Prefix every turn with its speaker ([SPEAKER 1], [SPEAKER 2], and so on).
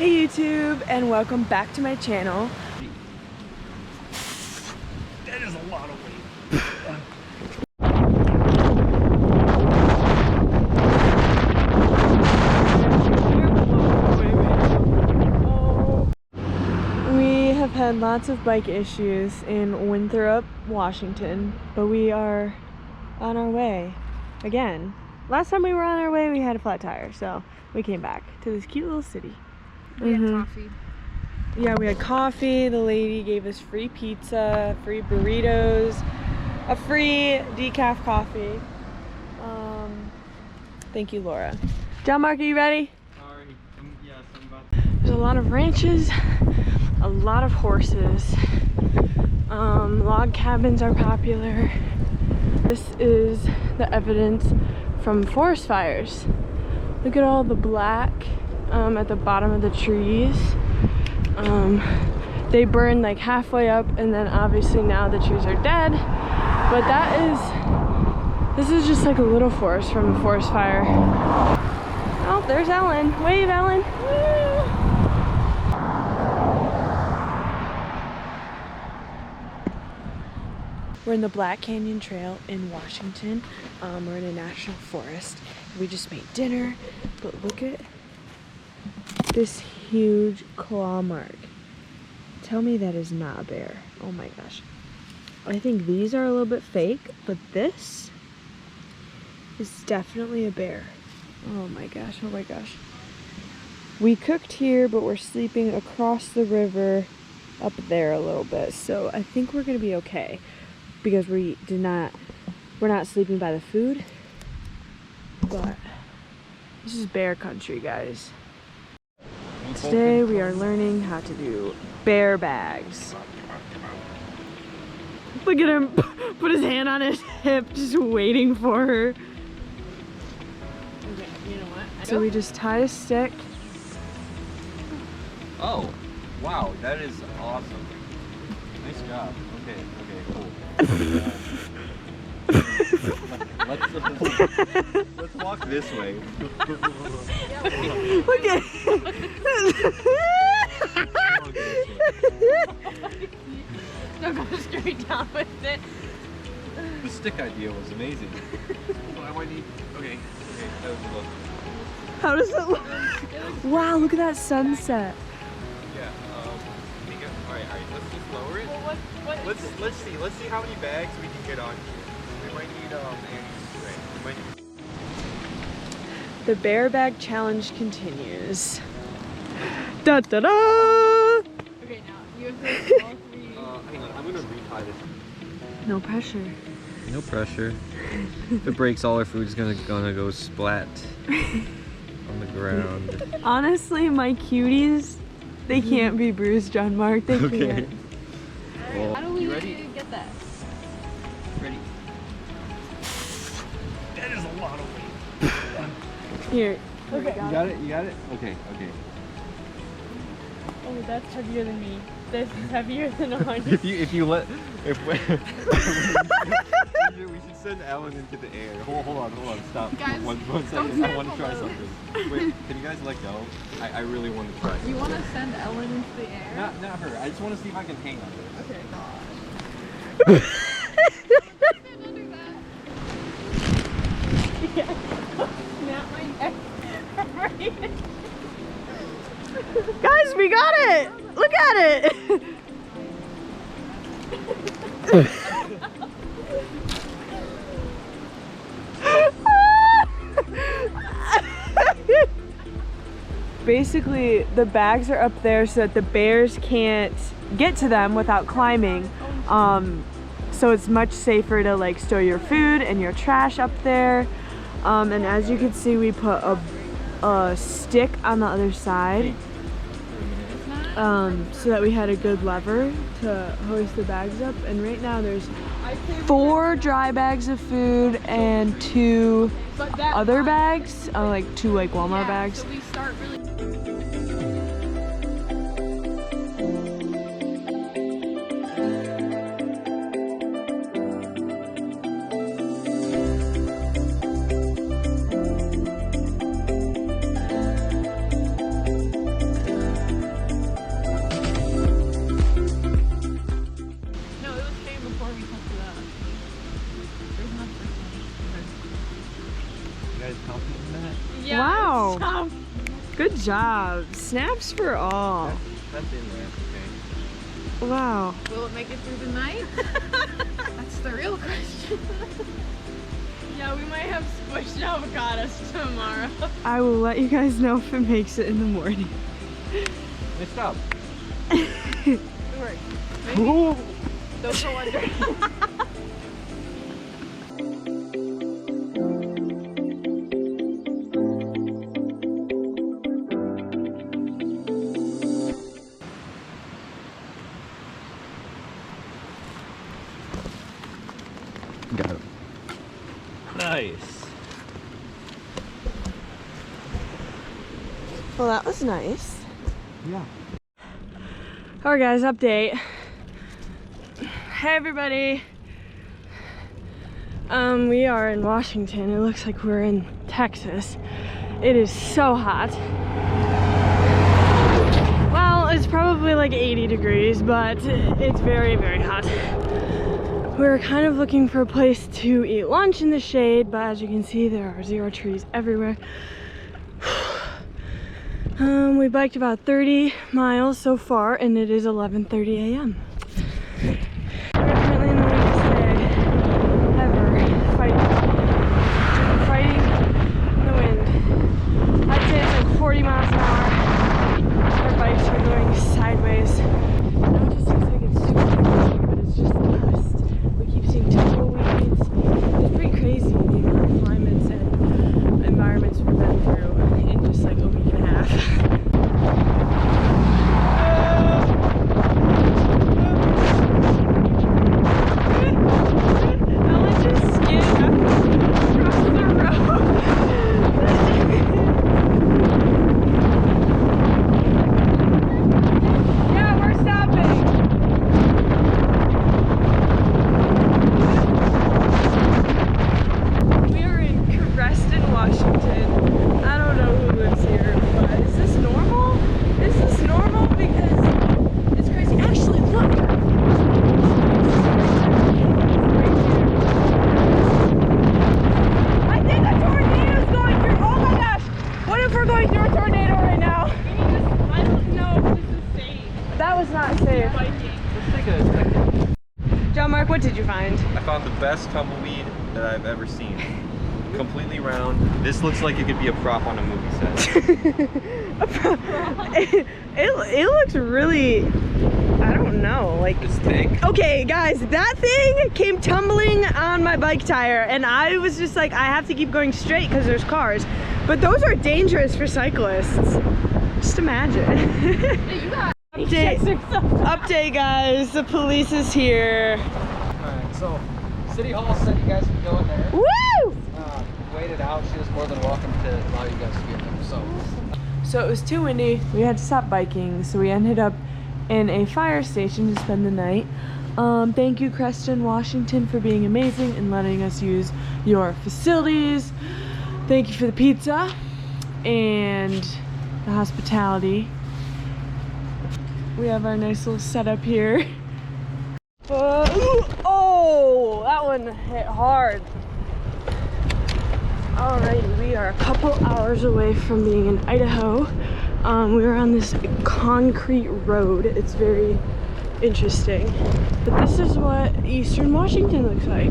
[SPEAKER 1] Hey YouTube, and welcome back to my channel.
[SPEAKER 2] That is a lot of weight.
[SPEAKER 1] We have had lots of bike issues in Winthrop, Washington, but we are on our way again. Last time we were on our way, we had a flat tire, so we came back to this cute little city.
[SPEAKER 3] We had coffee.
[SPEAKER 1] Yeah, we had coffee. The lady gave us free pizza, free burritos, a free decaf coffee. Thank you, Laura. John Mark, are you ready?
[SPEAKER 2] Sorry. Yes, I'm about
[SPEAKER 1] There's a lot of ranches, a lot of horses. Log cabins are popular. This is the evidence from forest fires. Look at all the black at the bottom of the trees. They burn like halfway up, and then obviously now the trees are dead. But this is just like a little forest from a forest fire. Oh, there's Ellen. Wave, Ellen. We're in the Black Canyon Trail in Washington. We're in a national forest. We just made dinner, but look at this huge claw mark. Tell me that is not a bear. Oh my gosh. I think these are a little bit fake, but this is definitely a bear. Oh my gosh, oh my gosh. We cooked here, but we're sleeping across the river up there a little bit. So I think we're gonna be okay because we're not sleeping by the food. But this is bear country, guys. Today we are learning how to do bear bags. Look at him put his hand on his hip, just waiting for her. Okay, you know what? So we just tie a stick.
[SPEAKER 2] Oh, wow, that is awesome. Nice job. Okay, cool. Let's walk this way.
[SPEAKER 1] Look at
[SPEAKER 3] Don't go straight down with it.
[SPEAKER 2] The stick idea was amazing. Oh, I might need. Okay, that was a look.
[SPEAKER 1] How does it look? Wow, look at that sunset.
[SPEAKER 2] Yeah. Alright. Let's just lower it.
[SPEAKER 3] Well, what
[SPEAKER 2] Let's see how many bags we can get on here. We might need Annie's spray. We might need.
[SPEAKER 1] The bear bag challenge continues. Da da da!
[SPEAKER 3] Okay, now you have to all three.
[SPEAKER 2] Hang on, I'm gonna retie this.
[SPEAKER 1] No pressure.
[SPEAKER 2] No pressure. If it breaks, all our food is gonna go splat on the ground.
[SPEAKER 1] Honestly, my cuties, they can't be bruised, John Mark. They can't.
[SPEAKER 2] Well,
[SPEAKER 3] How do we
[SPEAKER 2] you ready?
[SPEAKER 3] get that?
[SPEAKER 2] Ready? That is a lot of weight.
[SPEAKER 1] Here. Okay.
[SPEAKER 2] You got it? Okay.
[SPEAKER 1] Oh, that's heavier than me. This is heavier than on
[SPEAKER 2] If we should send Ellen into the air. Hold on, stop.
[SPEAKER 3] Guys,
[SPEAKER 2] one second. I want to try something. Wait, can you guys let go? I really want to try something.
[SPEAKER 3] You want to send Ellen into the air?
[SPEAKER 2] Not her. I just want to see if I can hang on her.
[SPEAKER 3] Okay.
[SPEAKER 1] Snap my neck. Guys, we got it! Look at it! Basically, the bags are up there so that the bears can't get to them without climbing. So it's much safer to like store your food and your trash up there. And as you can see, we put a stick on the other side so that we had a good lever to hoist the bags up. And right now there's 4 dry bags of food and 2 other bags, like 2 like Walmart bags.
[SPEAKER 3] So we start really.
[SPEAKER 1] job. Snaps for all.
[SPEAKER 2] That's in there. Okay.
[SPEAKER 1] Wow.
[SPEAKER 3] Will it make it through the night? That's the real question. Yeah, we might have squished avocados tomorrow.
[SPEAKER 1] I will let you guys know if it makes it in the morning.
[SPEAKER 2] Hey, stop.
[SPEAKER 3] Maybe those are wondering.
[SPEAKER 2] Got him. Nice.
[SPEAKER 1] Well, that was nice.
[SPEAKER 2] Yeah.
[SPEAKER 1] Alright guys, update. Hey everybody. We are in Washington. It looks like we're in Texas. It is so hot. Well, it's probably like 80 degrees, but it's very, very hot. We're kind of looking for a place to eat lunch in the shade, but as you can see, there are 0 trees everywhere. We biked about 30 miles so far, and it is 11:30 a.m. We're currently in the weakest day ever, fighting the wind. I'd say it's like 40 miles an hour. Our bikes are going sideways. Now it just looks like it's super windy, but it's just dust. We keep seeing tumbleweeds. It's pretty crazy the amount of climates and environments we've been through in just like a week and a half. What did you find?
[SPEAKER 2] I found the best tumbleweed that I've ever seen. Completely round. This looks like it could be a prop on a movie set.
[SPEAKER 1] it looks really, I don't know, like
[SPEAKER 2] it's thick.
[SPEAKER 1] Okay guys, that thing came tumbling on my bike tire and I was just like, I have to keep going straight because there's cars. But those are dangerous for cyclists. Just imagine.
[SPEAKER 3] Hey, you got
[SPEAKER 1] Update guys, the police is here.
[SPEAKER 4] Alright, so City Hall said you guys can go in there.
[SPEAKER 1] Woo!
[SPEAKER 4] Wait it out. She was more than welcome to allow you guys to get there.
[SPEAKER 1] So it was too windy. We had to stop biking, so we ended up in a fire station to spend the night. Thank you, Creston, Washington, for being amazing and letting us use your facilities. Thank you for the pizza and the hospitality. We have our nice little setup here. Oh, that one hit hard. Alrighty, we are a couple hours away from being in Idaho. We're on this concrete road. It's very interesting. But this is what Eastern Washington looks like.